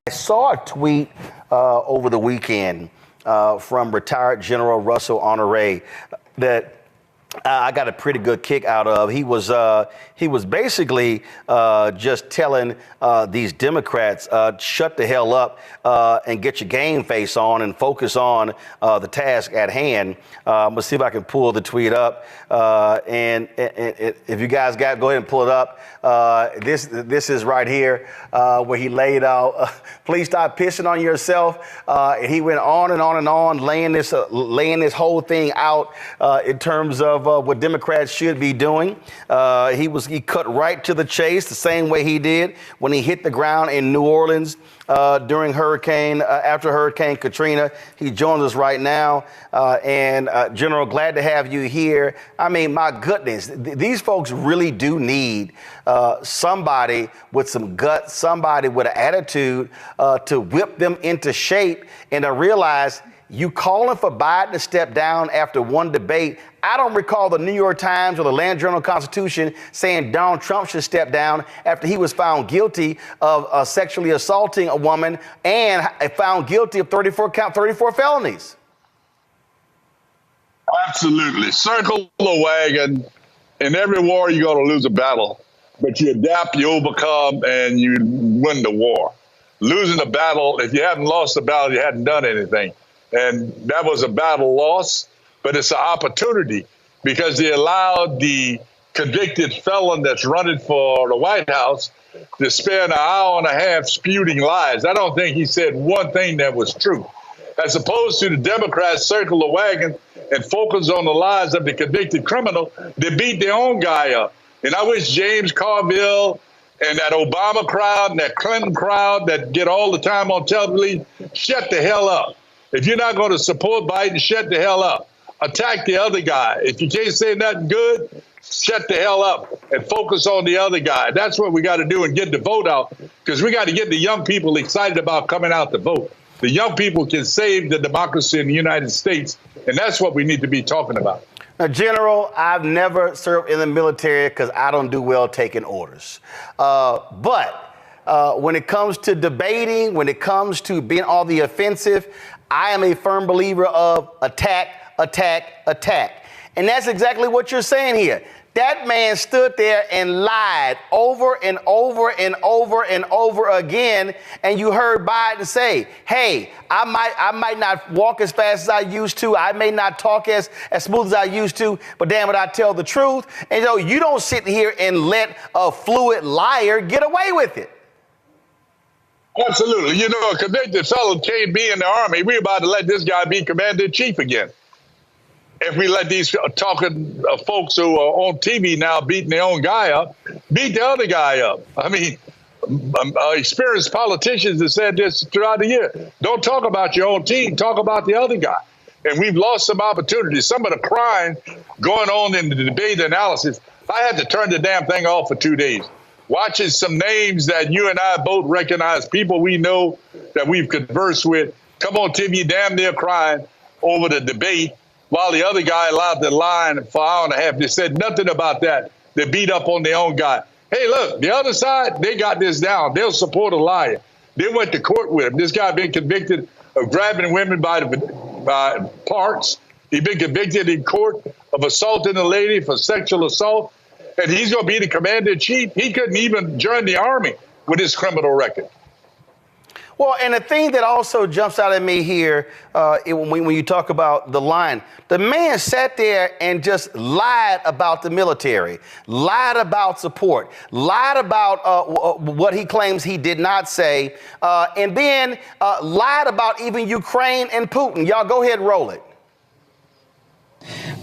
saw a tweet over the weekend from retired General Russel Honoré that I got a pretty good kick out of. He was basically just telling these Democrats, shut the hell up and get your game face on and focus on the task at hand. I'm gonna see if I can pull the tweet up. And if you guys go ahead and pull it up. This is right here where he laid out, please stop pissing on yourself. And he went on and on and on, laying this whole thing out in terms of what Democrats should be doing. He cut right to the chase, the same way he did when he hit the ground in New Orleans during after Hurricane Katrina. He joins us right now. And General, glad to have you here. I mean, my goodness, these folks really do need somebody with some guts, somebody with an attitude to whip them into shape and to realize you calling for Biden to step down after one debate. I don't recall the New York Times or the Land Journal-Constitution saying Donald Trump should step down after he was found guilty of sexually assaulting a woman and found guilty of 34 felonies. Absolutely. Circle the wagon. In every war, you're going to lose a battle. But you adapt, you overcome, and you win the war. Losing the battle, if you hadn't lost the battle, you hadn't done anything. And that was a battle loss, but it's an opportunity because they allowed the convicted felon that's running for the White House to spend an hour and a half spewing lies. I don't think he said one thing that was true. As opposed to the Democrats circle the wagon and focus on the lies of the convicted criminal, they beat their own guy up. And I wish James Carville and that Obama crowd and that Clinton crowd that get all the time on television, shut the hell up. If you're not going to support Biden, shut the hell up. Attack the other guy. If you can't say nothing good, shut the hell up and focus on the other guy. That's what we got to do and get the vote out, because we got to get the young people excited about coming out to vote. The young people can save the democracy in the United States, and that's what we need to be talking about. Now, General, I've never served in the military because I don't do well taking orders. But when it comes to debating, when it comes to being on the offensive, I am a firm believer of attack, attack, attack. And that's exactly what you're saying here. That man stood there and lied over and over and over and over again. And you heard Biden say, hey, I might not walk as fast as I used to. I may not talk as smooth as I used to, but damn it, I tell the truth. And so you don't sit here and let a fluid liar get away with it. Absolutely. You know, a convicted felon can't be in the Army. We're about to let this guy be commander-in-chief again. If we let these talking folks who are on TV now beating their own guy up, beat the other guy up. I mean, experienced politicians have said this throughout the year. Don't talk about your own team. Talk about the other guy. And we've lost some opportunities. Some of the crime going on in the debate analysis, I had to turn the damn thing off for 2 days. Watching some names that you and I both recognize, people we know that we've conversed with, come on TV damn near crying over the debate while the other guy allowed the line for an hour and a half. They said nothing about that. They beat up on their own guy. Hey, look, the other side, they got this down. They'll support a liar. They went to court with him. This guy been convicted of grabbing women by the parts. He's been convicted in court of assaulting a lady for sexual assault. And he's going to be the commander-in-chief. He couldn't even join the Army with his criminal record. Well, and the thing that also jumps out at me here, when you talk about the line, the man sat there and just lied about the military, lied about support, lied about what he claims he did not say, and then lied about even Ukraine and Putin. Y'all go ahead and roll it.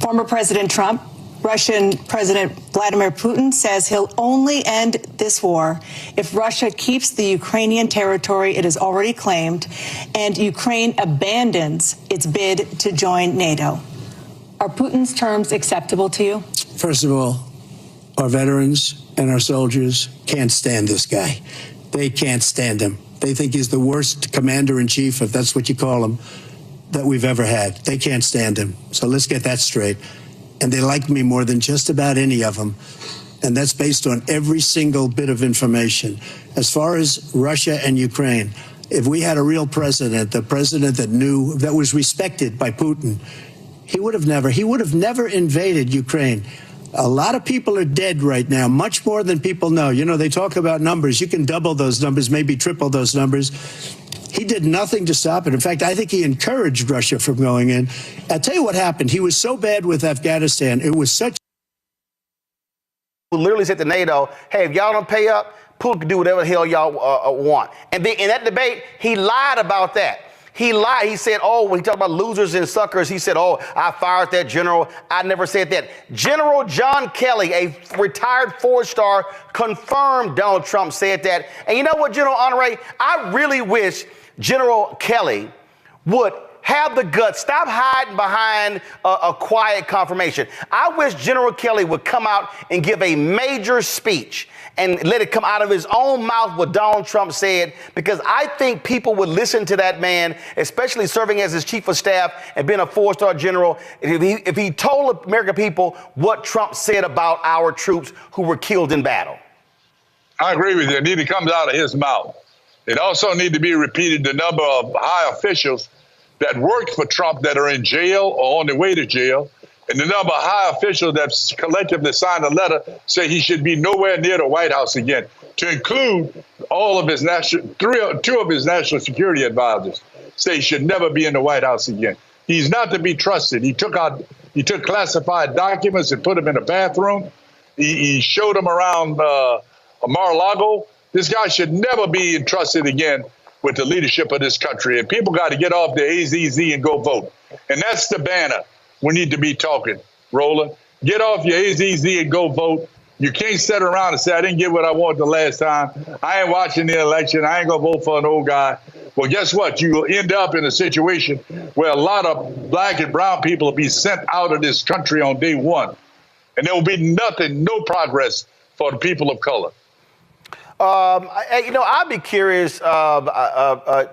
Former President Trump, Russian President Vladimir Putin says he'll only end this war if Russia keeps the Ukrainian territory it has already claimed and Ukraine abandons its bid to join NATO. Are Putin's terms acceptable to you? First of all, our veterans and our soldiers can't stand this guy. They can't stand him. They think he's the worst commander-in-chief, if that's what you call him, that we've ever had. They can't stand him. So let's get that straight. And they like me more than just about any of them. And that's based on every single bit of information. As far as Russia and Ukraine, if we had a real president, the president that knew, that was respected by Putin, he would have never invaded Ukraine. A lot of people are dead right now, much more than people know. You know, they talk about numbers. You can double those numbers, maybe triple those numbers. He did nothing to stop it. In fact, I think he encouraged Russia from going in. I'll tell you what happened. He was so bad with Afghanistan. It was such. Who literally said to NATO, hey, if y'all don't pay up, Putin can do whatever the hell y'all want. And then in that debate, he lied about that. He lied. He said, oh, when he talked about losers and suckers, he said, oh, I fired that general. I never said that. General John Kelly, a retired four-star, confirmed Donald Trump said that. And you know what, General Honoré? I really wish General Kelly would have the guts, stop hiding behind a quiet confirmation. I wish General Kelly would come out and give a major speech and let it come out of his own mouth what Donald Trump said, because I think people would listen to that man, especially serving as his chief of staff and being a four-star general, if he told American people what Trump said about our troops who were killed in battle. I agree with you. It needs to come out of his mouth. It also needs to be repeated, the number of high officials that worked for Trump that are in jail or on their way to jail, and the number of high officials that collectively signed a letter say he should be nowhere near the White House again, to include all of his two of his national security advisors say he should never be in the White House again. He's not to be trusted. He took classified documents and put them in a bathroom. He showed them around Mar-a-Lago. This guy should never be entrusted again with the leadership of this country. And people got to get off their AZZ and go vote. And that's the banner we need to be talking, Roland. Get off your AZZ and go vote. You can't sit around and say, I didn't get what I wanted the last time. I ain't watching the election. I ain't going to vote for an old guy. Well, guess what? You will end up in a situation where a lot of black and brown people will be sent out of this country on day one. And there will be nothing, no progress for the people of color. I'd be curious,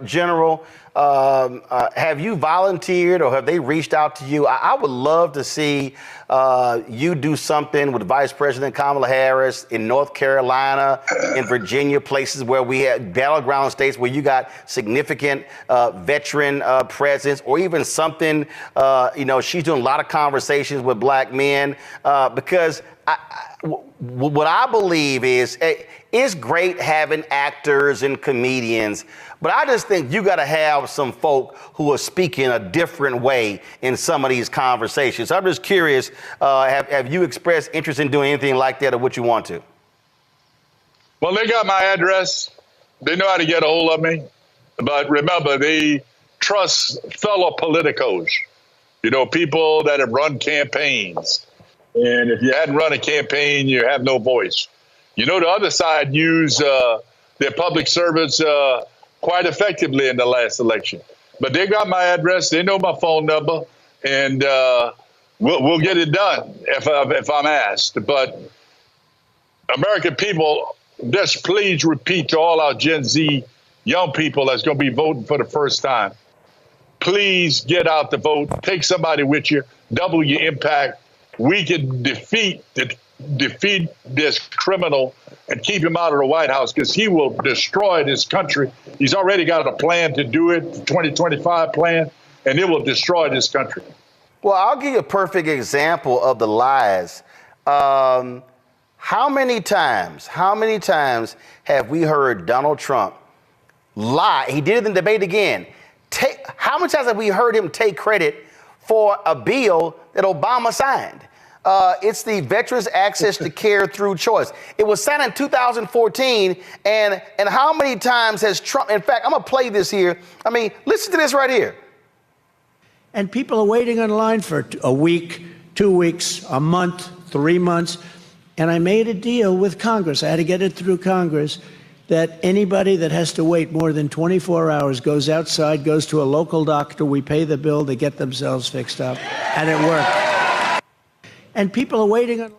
General, have you volunteered or have they reached out to you? I would love to see you do something with Vice President Kamala Harris in North Carolina, in Virginia, places where we have battleground states where you got significant veteran presence, or even something, she's doing a lot of conversations with black men because what I believe is it's great having actors and comedians, but I just think you got to have some folk who are speaking a different way in some of these conversations. So I'm just curious, have you expressed interest in doing anything like that or what you want to? Well, they got my address. They know how to get a hold of me. But remember, they trust fellow politicos, people that have run campaigns. And if you hadn't run a campaign, you have no voice. The other side used their public servants quite effectively in the last election. But they got my address. They know my phone number. And we'll get it done if I'm asked. But American people, just please repeat to all our Gen Z young people that's going to be voting for the first time. Please get out to vote. Take somebody with you. Double your impact. We can defeat this criminal and keep him out of the White House, because he will destroy this country. He's already got a plan to do it, the 2025 plan, and it will destroy this country. Well, I'll give you a perfect example of the lies. How many times have we heard Donald Trump lie? He did it in the debate again. How many times have we heard him take credit for a bill that Obama signed? It's the Veterans Access to Care Through Choice. It was signed in 2014, and how many times has Trump, in fact, I'm going to play this here. Listen to this right here. And people are waiting in line for a week, 2 weeks, a month, 3 months. And I made a deal with Congress. I had to get it through Congress that anybody that has to wait more than 24 hours goes outside, goes to a local doctor. We pay the bill. They get themselves fixed up. And it worked. And people are waiting on.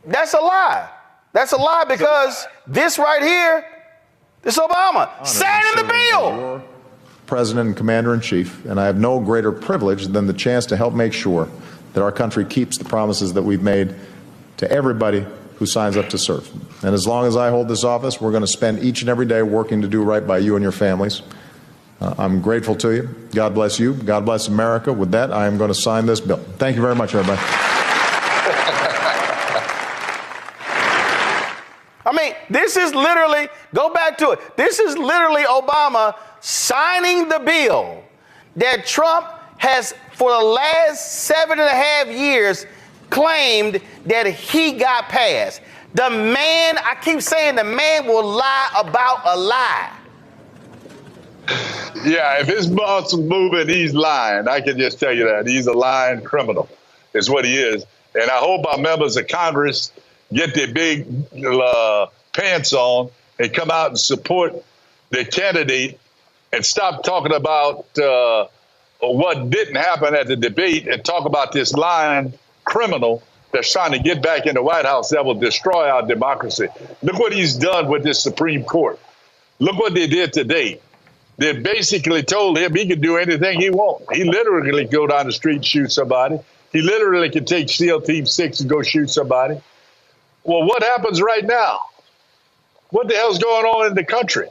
That's a lie. That's a lie, because this right here, this Obama signed the bill. President and Commander-in-Chief, and I have no greater privilege than the chance to help make sure that our country keeps the promises that we've made to everybody who signs up to serve. And as long as I hold this office, we're going to spend each and every day working to do right by you and your families. I'm grateful to you. God bless you. God bless America. With that, I am going to sign this bill. Thank you very much, everybody. I mean, this is literally, go back to it. This is literally Obama signing the bill that Trump has, for the last 7.5 years, claimed that he got passed. The man, I keep saying the man will lie about a lie. Yeah, if his mouth's moving, he's lying. I can just tell you that. He's a lying criminal, is what he is. And I hope our members of Congress get their big pants on and come out and support their candidate and stop talking about what didn't happen at the debate and talk about this lying criminal that's trying to get back in the White House that will destroy our democracy. Look what he's done with this Supreme Court. Look what they did today. They basically told him he could do anything he wants. He literally could go down the street and shoot somebody. He literally could take SEAL Team 6 and go shoot somebody. Well, what happens right now? What the hell's going on in the country?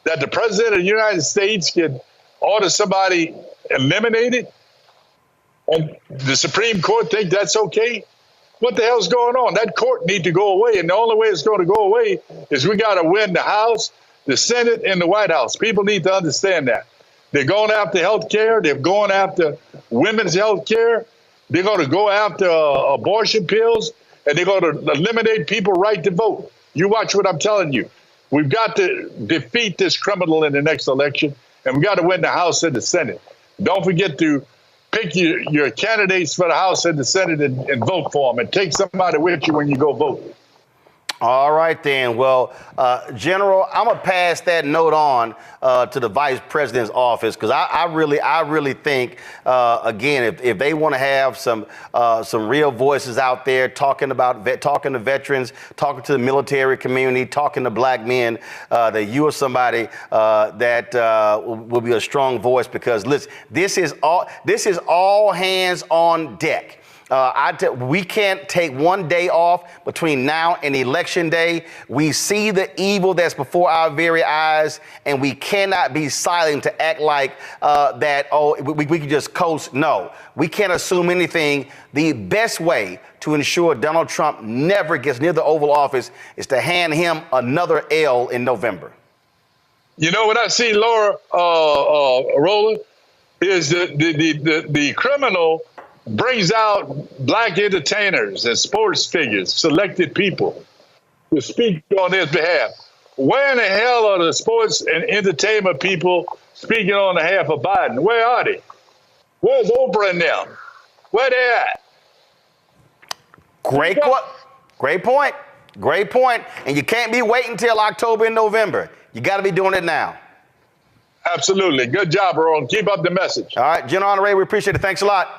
That the president of the United States can order somebody eliminated? And the Supreme Court think that's okay? What the hell's going on? That court need to go away. And the only way it's going to go away is we got to win the House, the Senate, and the White House. People need to understand that. They're going after health care. They're going after women's health care. They're going to go after abortion pills. And they're going to eliminate people's right to vote. You watch what I'm telling you. We've got to defeat this criminal in the next election, and we got to win the House and the Senate. Don't forget to pick your candidates for the House and the Senate and vote for them, and take somebody with you when you go vote. All right, then. Well, General, I'm going to pass that note on to the vice president's office, because I really think, again, if they want to have some real voices out there talking to veterans, talking to the military community, talking to black men, that you are somebody that will be a strong voice, because listen, this is all hands on deck. We can't take one day off between now and election day. We see the evil that's before our very eyes, and we cannot be silent to act like we can just coast. No, we can't assume anything. The best way to ensure Donald Trump never gets near the Oval Office is to hand him another L in November. You know, when I see Laura Roland, is the criminal brings out black entertainers and sports figures, selected people, to speak on his behalf. Where in the hell are the sports and entertainment people speaking on behalf of Biden? Where are they? Where's Oprah and them? Where they at? Great point. Great point. And you can't be waiting until October and November. You got to be doing it now. Absolutely. Good job, Roland. Keep up the message. All right, General Honoré, we appreciate it. Thanks a lot.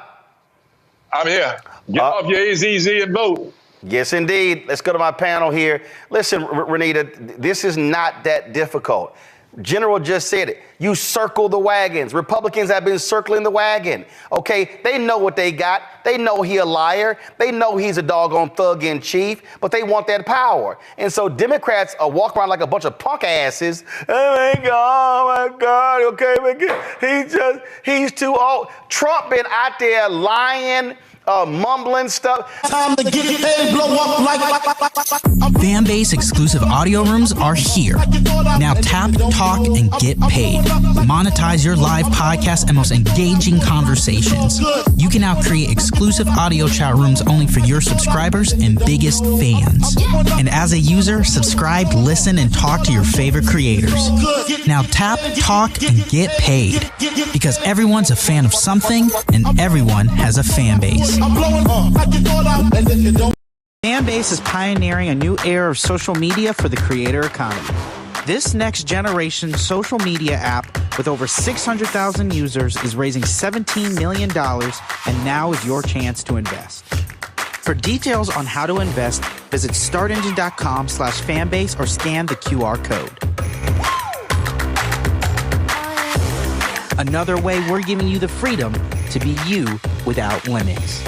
I'm here. Get off your AZZ and vote. Yes, indeed. Let's go to my panel here. Listen, Renita, this is not that difficult. General just said it. You circle the wagons. Republicans have been circling the wagon. Okay, they know what they got. They know he a liar. They know he's a doggone thug in chief, but they want that power. And so Democrats are walking around like a bunch of punk asses. Oh my God, okay, he's too old. Trump been out there lying, mumbling stuff. Time to get paid, blow up like. Fanbase exclusive audio rooms are here. Now tap, talk, and get paid. Monetize your live podcast and most engaging conversations. You can now create exclusive audio chat rooms only for your subscribers and biggest fans. And as a user, subscribe, listen, and talk to your favorite creators. Now tap, talk, and get paid. Because everyone's a fan of something, and everyone has a fan base. Fanbase is pioneering a new era of social media for the creator economy. This next generation social media app with over 600,000 users is raising $17 million, and now is your chance to invest. For details on how to invest, visit startengine.com/fanbase or scan the QR code. Another way we're giving you the freedom to be you without limits.